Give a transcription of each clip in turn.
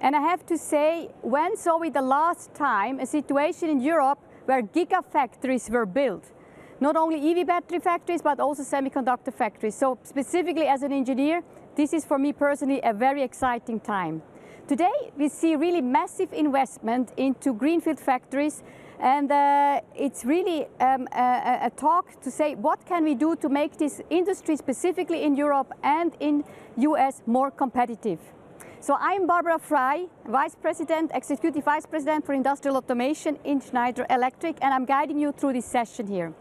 And I have to say, when saw we the last time a situation in Europe where gigafactories were built? Not only EV battery factories, but also semiconductor factories. So specifically as an engineer, this is for me personally a very exciting time. Today we see really massive investment into greenfield factories, and it's really a talk to say what can we do to make this industry specifically in Europe and in US more competitive. So I'm Barbara Frey, Executive Vice President for Industrial Automation in Schneider Electric, and I'm guiding you through this session here.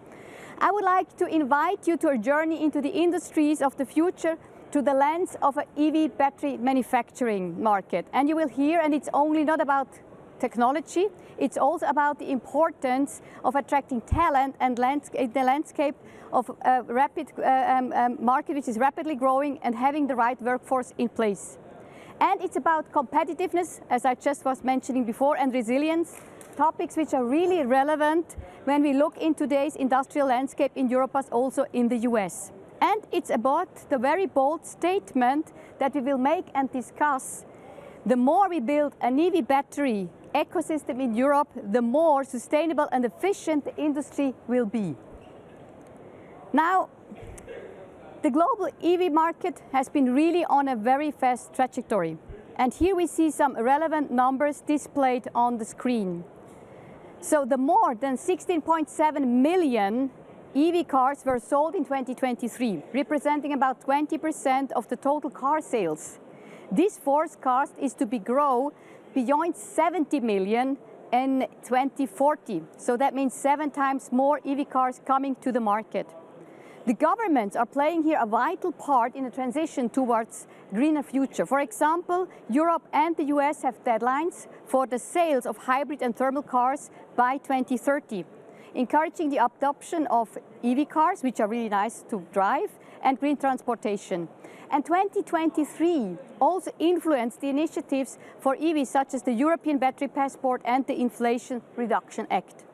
I would like to invite you to a journey into the industries of the future through the lens of an EV battery manufacturing market. And you will hear, and it's only not about technology, it's also about the importance of attracting talent and the landscape of a rapid market which is rapidly growing and having the right workforce in place. And it's about competitiveness, as I just was mentioning before, and resilience, topics which are really relevant when we look in today's industrial landscape in Europe, but also in the US. And it's about the very bold statement that we will make and discuss. The more we build an EV battery ecosystem in Europe, the more sustainable and efficient the industry will be. Now, the global EV market has been really on a very fast trajectory. And here we see some relevant numbers displayed on the screen. So the more than 16.7 million EV cars were sold in 2023, representing about 20% of the total car sales. This forecast is to be grow beyond 70 million in 2040. So that means 7 times more EV cars coming to the market. The governments are playing here a vital part in the transition towards greener future. For example, Europe and the US have deadlines for the sales of hybrid and thermal cars by 2030, encouraging the adoption of EV cars, which are really nice to drive, and green transportation. And 2023 also influenced the initiatives for EVs, such as the European Battery Passport and the Inflation Reduction Act.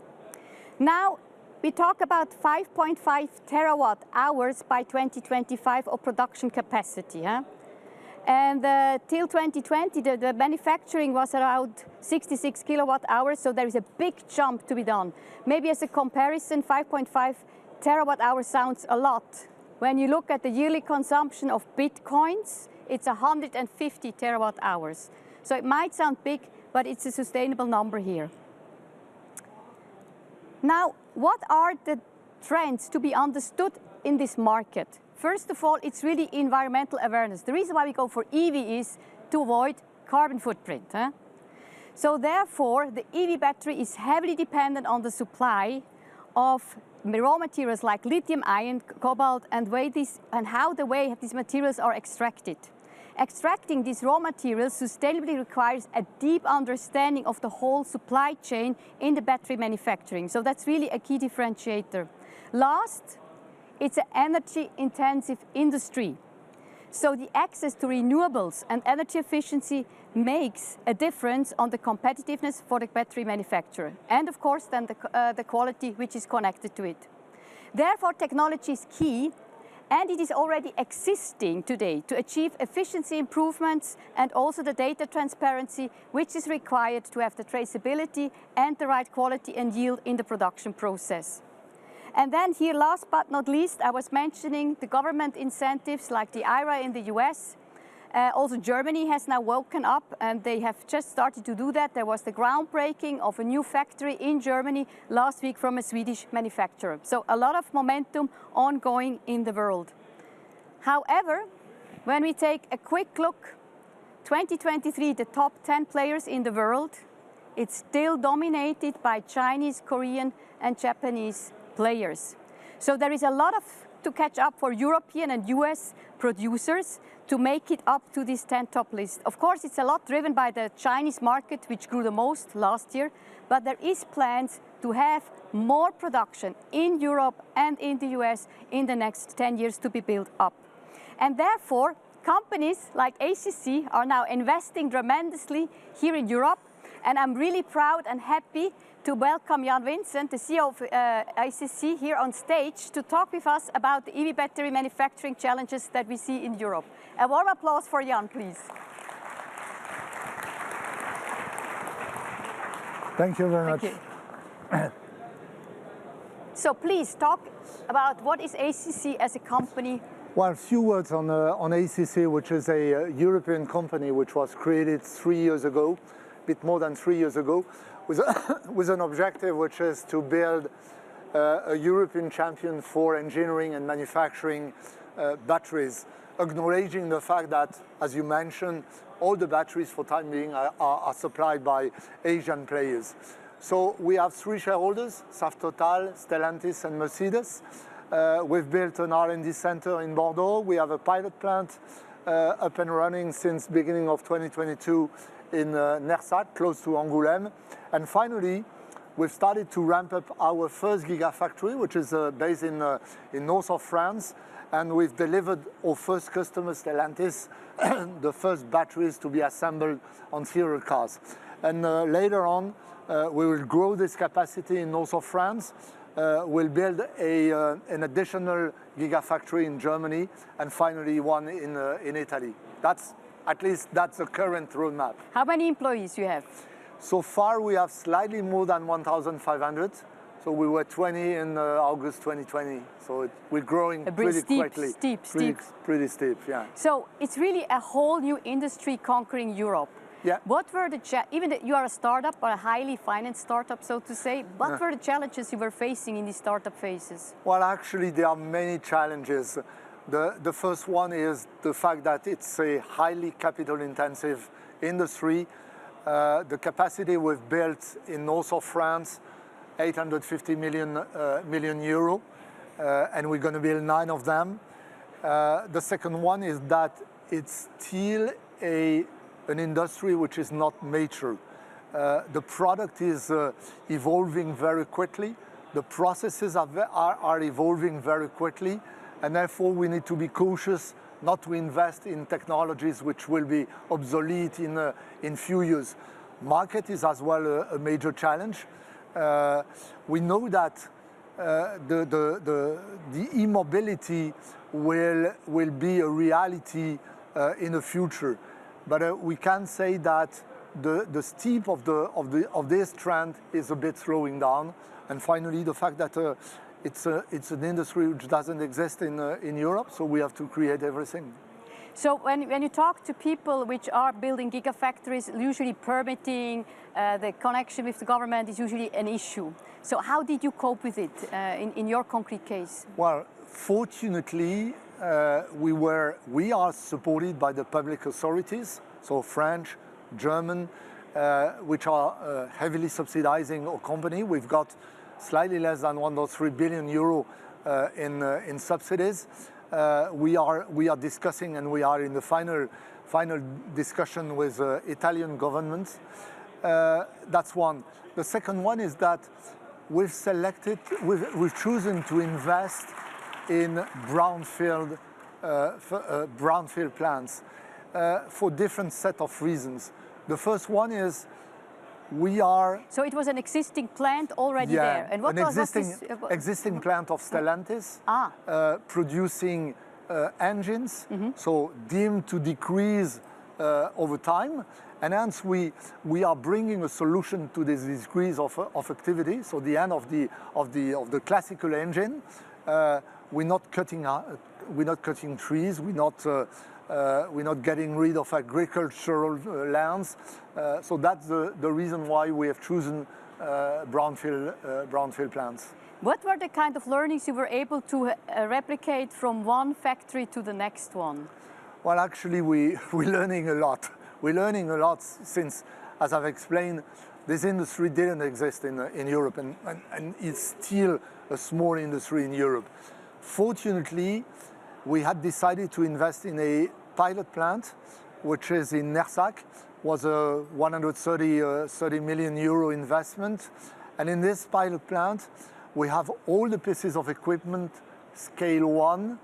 Now, we talk about 5.5 terawatt hours by 2025 of production capacity. And till 2020, the manufacturing was around 66 kilowatt hours, so there is a big jump to be done. Maybe as a comparison, 5.5 terawatt hours sounds a lot. When you look at the yearly consumption of Bitcoins, it's 150 terawatt hours. So it might sound big, but it's a sustainable number here. Now, what are the trends to be understood in this market? First of all, it's really environmental awareness. The reason why we go for EV is to avoid carbon footprint. So therefore, the EV battery is heavily dependent on the supply of raw materials like lithium ion, cobalt, and how the way these materials are extracted. Extracting these raw materials sustainably requires a deep understanding of the whole supply chain in the battery manufacturing. So that's really a key differentiator. Last, it's an energy-intensive industry. So the access to renewables and energy efficiency makes a difference on the competitiveness for the battery manufacturer. And of course, then the quality which is connected to it. Therefore, technology is key. And it is already existing today to achieve efficiency improvements and also the data transparency which is required to have the traceability and the right quality and yield in the production process. And then here, last but not least, I was mentioning the government incentives like the IRA in the US. Also Germany has now woken up and they have just started to do that. There was the groundbreaking of a new factory in Germany last week from a Swedish manufacturer. So a lot of momentum ongoing in the world. However, when we take a quick look, 2023, the top 10 players in the world, it's still dominated by Chinese, Korean, and Japanese players. So there is a lot to catch up for European and US producers to make it up to this 10 top list. Of course, it's a lot driven by the Chinese market, which grew the most last year, but there is plans to have more production in Europe and in the US in the next 10 years to be built up. And therefore, companies like ACC are now investing tremendously here in Europe, and I'm really proud and happy to welcome Jan Vincent, the CEO of ACC, here on stage to talk with us about the EV battery manufacturing challenges that we see in Europe. A warm applause for Jan, please. Thank you very much. Thank you. So please talk about what is ACC as a company. Well, a few words on ACC, which is a European company which was created 3 years ago, a bit more than 3 years ago, with an objective which is to build a European champion for engineering and manufacturing batteries, acknowledging the fact that, as you mentioned, all the batteries for time being are supplied by Asian players. So we have 3 shareholders, SAF Total, Stellantis and Mercedes. We've built an R&D center in Bordeaux. We have a pilot plant up and running since beginning of 2022 in Nersac, close to Angoulême. And finally, we've started to ramp up our first gigafactory, which is based in north of France. And we've delivered our first customer, Stellantis, the first batteries to be assembled on serial cars. And later on, we will grow this capacity in north of France. We'll build an additional gigafactory in Germany, and finally one in Italy. At least that's the current roadmap. How many employees do you have? So far, we have slightly more than 1,500. So we were 20 in August 2020. So we're growing pretty quickly. Pretty steep, yeah. So it's really a whole new industry conquering Europe. Yeah. What were even though you are a startup, or a highly financed startup, so to say, what were the challenges you were facing in these startup phases? Well, actually, there are many challenges. The first one is the fact that it's a highly capital-intensive industry. The capacity we've built in north of France, 850 million euro, and we're going to build 9 of them. The second one is that it's still an industry which is not mature. The product is evolving very quickly. The processes are evolving very quickly, and therefore we need to be cautious not to invest in technologies which will be obsolete in few years. Market is as well a major challenge. We know that the e-mobility will be a reality in the future. But we can say that the steep of this trend is a bit slowing down. And finally, the fact that it's an industry which doesn't exist in Europe, so we have to create everything. So when you talk to people which are building gigafactories, usually permitting, the connection with the government is usually an issue. So how did you cope with it in your concrete case? Well, fortunately, we are supported by the public authorities, so French, German, which are heavily subsidizing our company. We've got slightly less than 1.3 billion euro in subsidies. We are discussing, and we are in the final discussion with Italian government. That's one. The second one is that we've chosen to invest in brownfield plants for different set of reasons. The first one is So it was an existing plant already there. And what existing plant of Stellantis producing engines, so deemed to decrease over time. And hence we are bringing a solution to this decrease of activity. So the end of the classical engine. We're not cutting trees. We're not getting rid of agricultural lands. So that's the reason why we have chosen brownfield plants. What were the kind of learnings you were able to replicate from one factory to the next one? Well, actually, we're learning a lot. We're learning a lot since, as I've explained, this industry didn't exist in Europe, and it's still a small industry in Europe. Fortunately, we had decided to invest in a pilot plant, which is in Nersac, was a 130 million euro investment. And in this pilot plant, we have all the pieces of equipment, scale 1,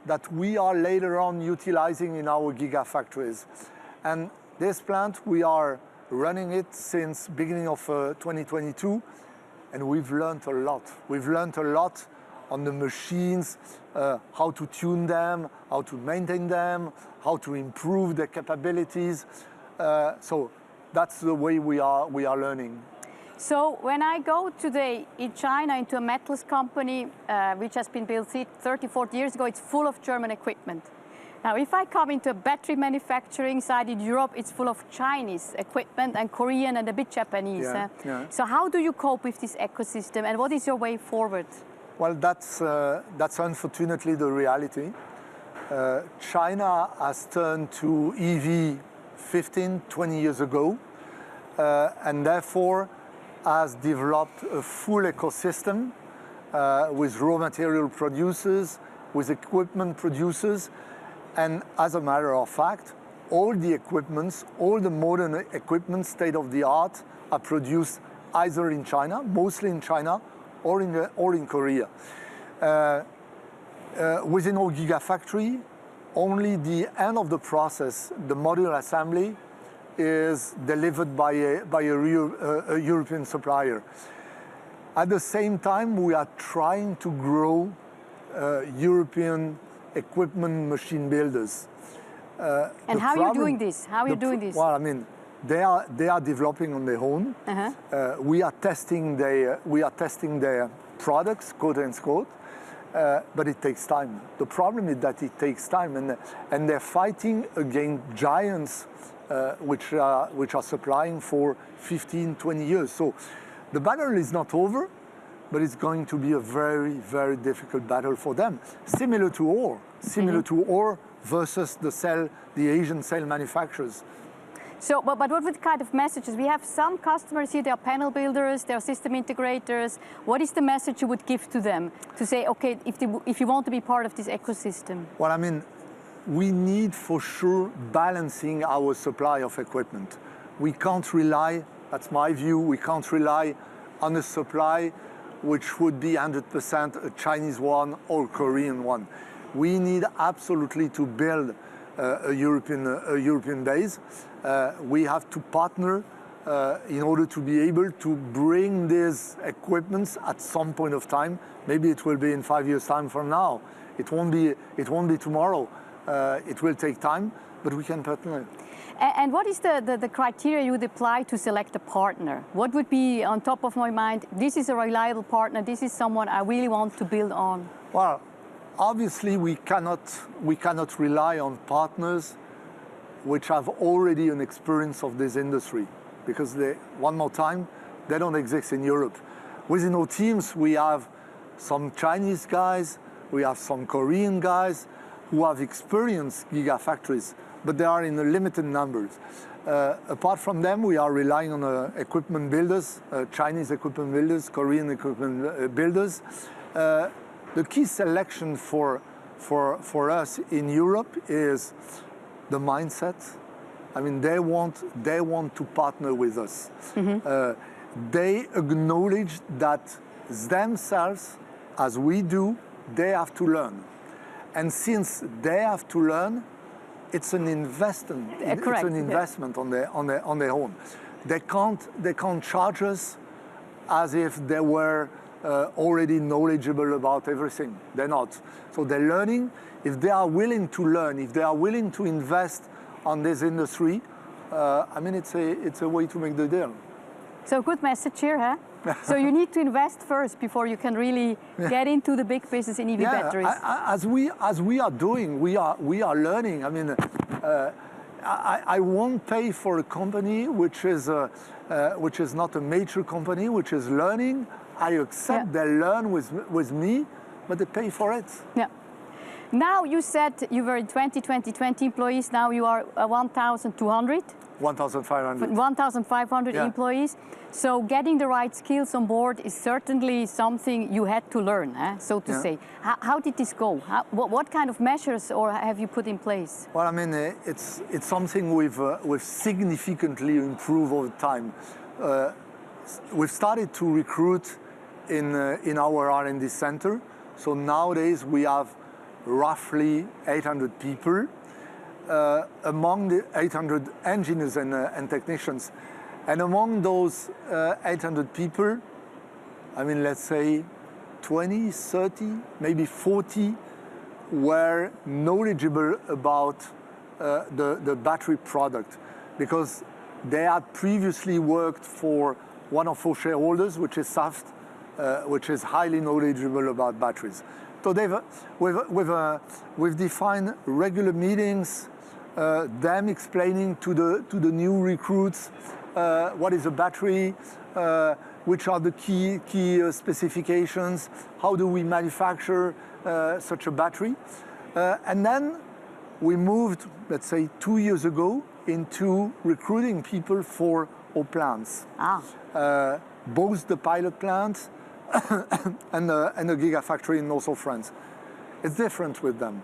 that we are later on utilizing in our gigafactories. And this plant, we are running it since beginning of 2022, and we've learned a lot. We've learned a lot on the machines, how to tune them, how to maintain them, how to improve their capabilities. So that's the way we are learning. So when I go today in China into a metals company, which has been built 30, 40 years ago, it's full of German equipment. Now, if I come into a battery manufacturing site in Europe, it's full of Chinese equipment and Korean and a bit Japanese. So how do you cope with this ecosystem and what is your way forward? Well, that's unfortunately the reality. China has turned to EV 15, 20 years ago, and therefore has developed a full ecosystem with raw material producers, with equipment producers, and as a matter of fact, all the equipments, all the modern equipment, state of the art, are produced either in China, mostly in China, or in Korea. Within our gigafactory, only the end of the process, the module assembly, is delivered by a European supplier. At the same time, we are trying to grow European equipment machine builders. And how are you doing this? How are you doing this? Well, I mean, they are developing on their own. We are testing their products, quote unquote, but it takes time. The problem is that it takes time, and they're fighting against giants which are supplying for 15, 20 years. So the battle is not over, but it's going to be a very, very difficult battle for them. Similar to ore versus the Asian cell manufacturers. So, but what kind of messages? We have some customers here, they are panel builders, they are system integrators. What is the message you would give to them to say, okay, if you want to be part of this ecosystem? Well, I mean, we need for sure balancing our supply of equipment. We can't rely, that's my view, we can't rely on a supply which would be 100% a Chinese one or Korean one. We need absolutely to build a European base. We have to partner in order to be able to bring these equipments at some point of time. Maybe it will be in 5 years' time from now. It won't be tomorrow. It will take time, but we can partner. And what is the criteria you would apply to select a partner? What would be on top of my mind, this is a reliable partner, this is someone I really want to build on? Well, obviously we cannot rely on partners which have already an experience of this industry, because one more time, they don't exist in Europe. Within our teams, we have some Chinese guys, we have some Korean guys who have experienced gigafactories, but they are in limited numbers. Apart from them, we are relying on equipment builders, Chinese equipment builders, Korean equipment builders. The key selection for us in Europe is the mindset. I mean, they want to partner with us. They acknowledge that themselves, as we do, they have to learn. And since they have to learn, it's an investment. It's an investment on their own. They can't charge us as if they were already knowledgeable about everything. They're not. So they're learning. If they are willing to learn, if they are willing to invest on this industry, I mean, it's a way to make the deal. So good message here, huh? So you need to invest first before you can really get into the big business in EV batteries. As we are doing, we are learning. I mean, I won't pay for a company which is not a major company, which is learning. I accept they learn with me, but they pay for it. Yeah. Now you said you were in 20 employees. Now you are 1,200. 1,500. 1,500 employees. So getting the right skills on board is certainly something you had to learn, so to say. How did this go? What kind of measures have you put in place? Well, I mean, it's something we've significantly improved over time. We've started to recruit in our R&D center. So nowadays we have roughly 800 people. Among the 800 engineers and technicians. And among those 800 people, I mean, let's say 20, 30, maybe 40 were knowledgeable about the battery product, because they had previously worked for one of our shareholders, which is Saft, which is highly knowledgeable about batteries. So we've defined regular meetings, them explaining to the new recruits what is a battery, which are the key specifications, how do we manufacture such a battery. And then we moved, let's say 2 years ago, into recruiting people for our plants. Both the pilot plant and the gigafactory in north of France. It's different with them.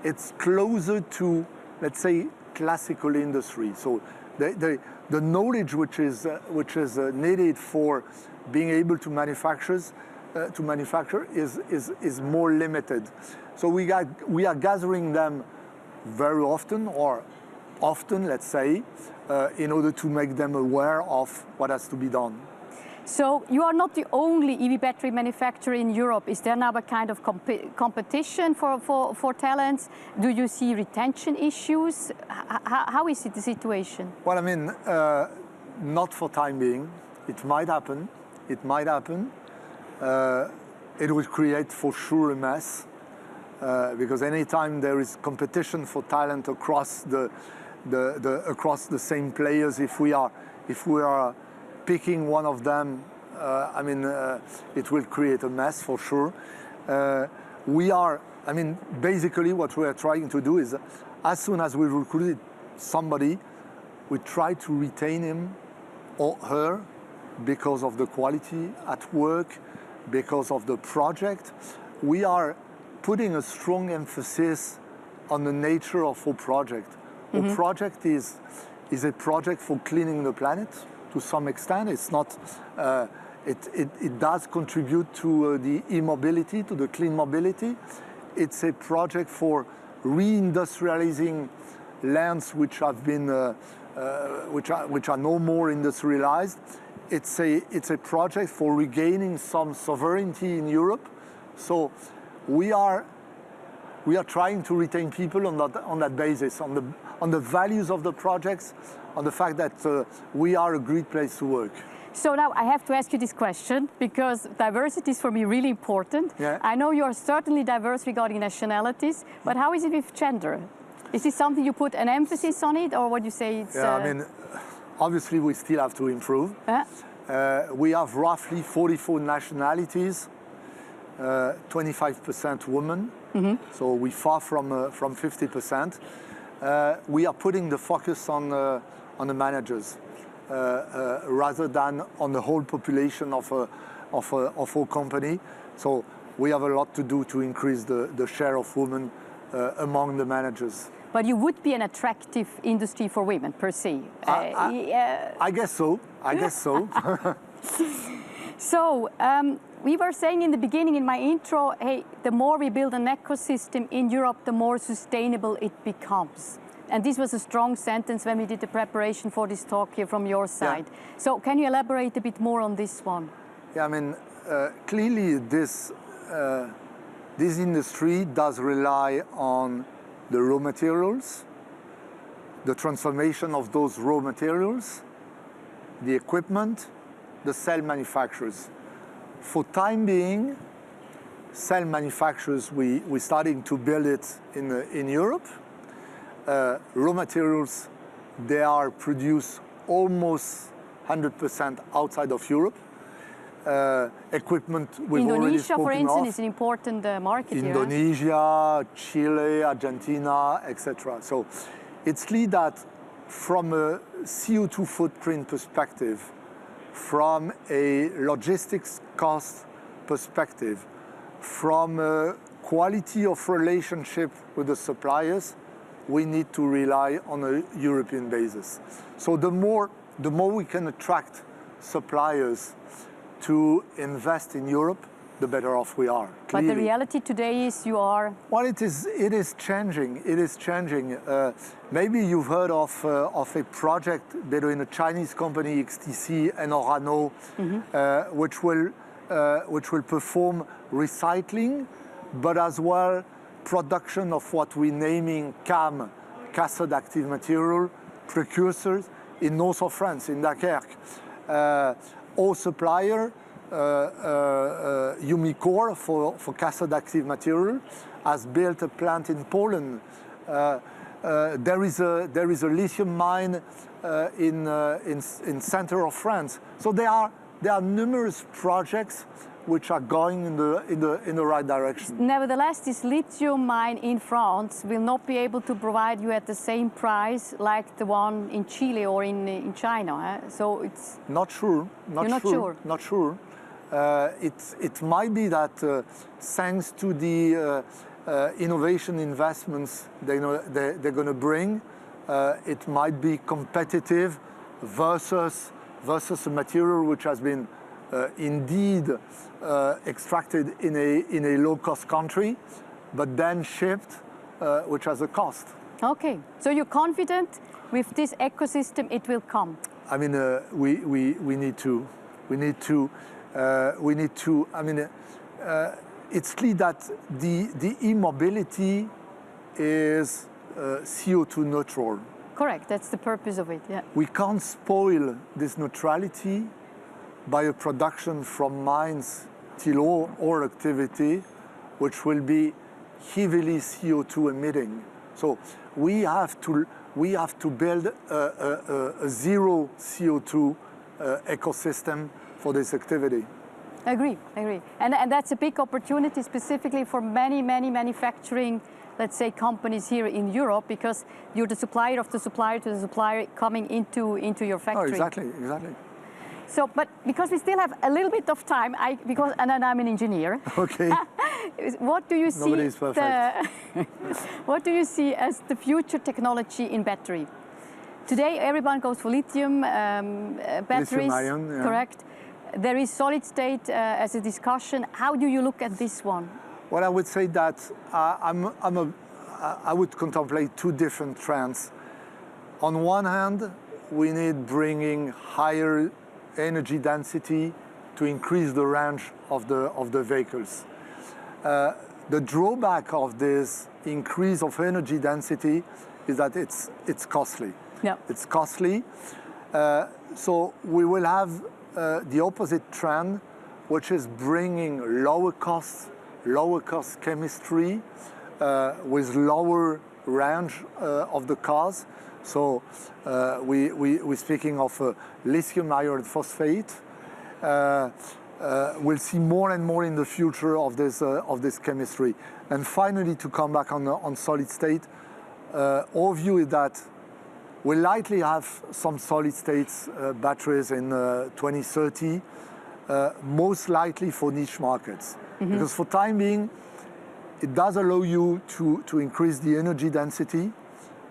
It's closer to, let's say, classical industry. So the knowledge which is needed for being able to manufacture is more limited. So we are gathering them very often, or often, let's say, in order to make them aware of what has to be done. So you are not the only EV battery manufacturer in Europe. Is there now a kind of competition for talents? Do you see retention issues? How is it the situation? Well, I mean, not for time being. It might happen. It will create for sure a mess, because anytime there is competition for talent across the same players, if we are picking one of them, it will create a mess for sure. Basically what we are trying to do is, as soon as we recruit somebody, we try to retain him or her because of the quality at work, because of the project. We are putting a strong emphasis on the nature of our project. Our project is a project for cleaning the planet. To some extent, it's not. It does contribute to the e-mobility, to the clean mobility. It's a project for reindustrializing lands which have been, which are no more industrialized. It's a project for regaining some sovereignty in Europe. So we are trying to retain people on that basis, on the values of the projects, on the fact that we are a great place to work. So now I have to ask you this question, because diversity is for me really important. Yeah. I know you are certainly diverse regarding nationalities, but how is it with gender? Is this something you put an emphasis on it, or what you say it's... Obviously we still have to improve. We have roughly 44 nationalities, 25% women, so we're far from 50%. We are putting the focus on the managers rather than on the whole population of our company. So we have a lot to do to increase the share of women among the managers. But you would be an attractive industry for women, per se. I guess so. So, we were saying in the beginning, in my intro, hey, the more we build an ecosystem in Europe, the more sustainable it becomes. And this was a strong sentence when we did the preparation for this talk here from your side. Yeah. So can you elaborate a bit more on this one? Yeah, clearly this industry does rely on the raw materials, the transformation of those raw materials, the equipment, the cell manufacturers. For time being, cell manufacturers, we're starting to build it in Europe. Raw materials, they are produced almost 100% outside of Europe. Equipment we've already spoken of. Indonesia, for instance, is an important market here. Indonesia, Chile, Argentina, etc. So it's clear that from a CO2 footprint perspective, from a logistics cost perspective, from a quality of relationship with the suppliers, we need to rely on a European basis. So the more we can attract suppliers to invest in Europe, the better off we are. Clearly. But the reality today is you are... Well, it is changing. Maybe you've heard of a project between a Chinese company, XTC, and Orano, which will perform recycling, but as well production of what we're naming CAM, cathode active material, precursors, in north of France, in Dunkerque. Our supplier, Umicore, for cathode active material, has built a plant in Poland. There is a lithium mine in center of France. So there are numerous projects which are going in the right direction. Nevertheless, this lithium mine in France will not be able to provide you at the same price like the one in Chile or in China. So it's not sure. Not sure. It might be that thanks to the innovation investments they're going to bring, it might be competitive versus a material which has been indeed extracted in a low-cost country, but then shipped, which has a cost. Okay, so you're confident with this ecosystem it will come? I mean, we need to. I mean, it's clear that the e-mobility is CO2 neutral. Correct, that's the purpose of it, yeah. We can't spoil this neutrality by a production from mines till our activity, which will be heavily CO2 emitting. So we have to build a zero CO2 ecosystem for this activity. Agree. And that's a big opportunity specifically for many manufacturing, let's say, companies here in Europe, because you're the supplier of the supplier to the supplier coming into your factory. Oh, exactly. So, but because we still have a little bit of time, and then I'm an engineer. Okay. What do you see? Nobody is perfect. What do you see as the future technology in battery? Today, everyone goes for lithium batteries. Lithium-ion, yeah. Correct. There is solid state as a discussion. How do you look at this one? Well, I would say that I would contemplate two different trends. On one hand, we need bringing higher energy density to increase the range of the vehicles. The drawback of this increase of energy density is that it's costly. Yeah. It's costly. So we will have the opposite trend, which is bringing lower cost chemistry with lower range of the cars. So we're speaking of lithium iron phosphate. We'll see more and more in the future of this chemistry. And finally, to come back on solid state, our view is that we'll likely have some solid state batteries in 2030, most likely for niche markets. Mm-hmm. Because for time being, it does allow you to increase the energy density,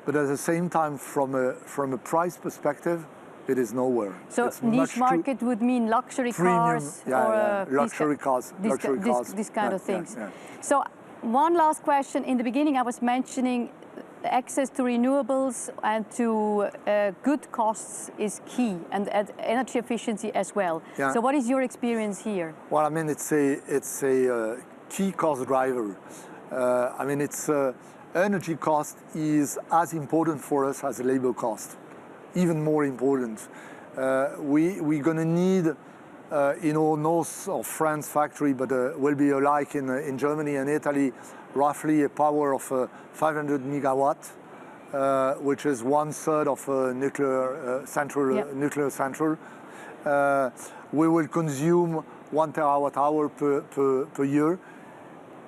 but at the same time, from a price perspective, it is nowhere. So niche market would mean luxury cars, luxury cars, this kind of things. Yeah. So one last question. In the beginning, I was mentioning access to renewables and to good costs is key, and energy efficiency as well. Yeah. So what is your experience here? Well, I mean, it's a key cost driver. I mean, energy cost is as important for us as labor cost, even more important. We're going to need, in our north of France factory, but will be alike in Germany and Italy, roughly a power of 500 megawatt, which is 1/3 of a nuclear central. We will consume 1 terawatt hour per year.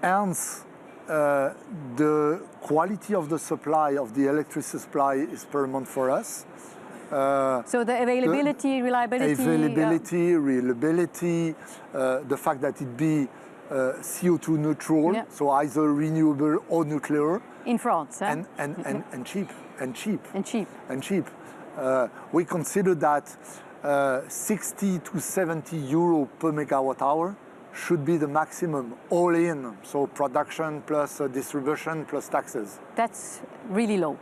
Hence, the quality of the supply, of the electricity supply, is paramount for us. So the availability, reliability, the fact that it be CO2 neutral, so either renewable or nuclear. In France, and cheap. We consider that 60 to 70 euro per megawatt hour should be the maximum, all in. So production plus distribution plus taxes. That's really low.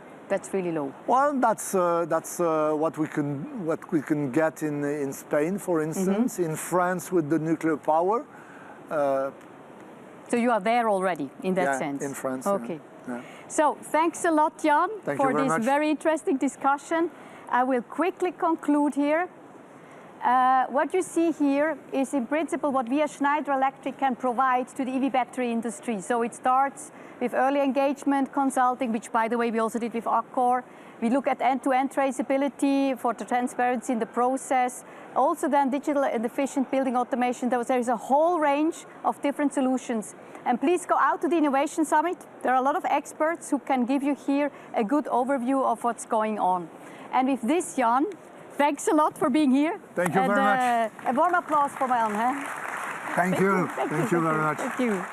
Well, that's what we can get in Spain, for instance. Mm-hmm. In France, with the nuclear power. So you are there already in that sense. In France. Okay. Yeah. So thanks a lot, Jan, for this very interesting discussion. I will quickly conclude here. What you see here is in principle what we as Schneider Electric can provide to the EV battery industry. So it starts with early engagement consulting, which by the way we also did with Accor. We look at end-to-end traceability for the transparency in the process. Also then digital and efficient building automation. There is a whole range of different solutions. And please go out to the Innovation Summit. There are a lot of experts who can give you here a good overview of what's going on. And with this, Jan, thanks a lot for being here. Thank you very much. A warm applause for Jan. Thank you. Thank you very much. Thank you.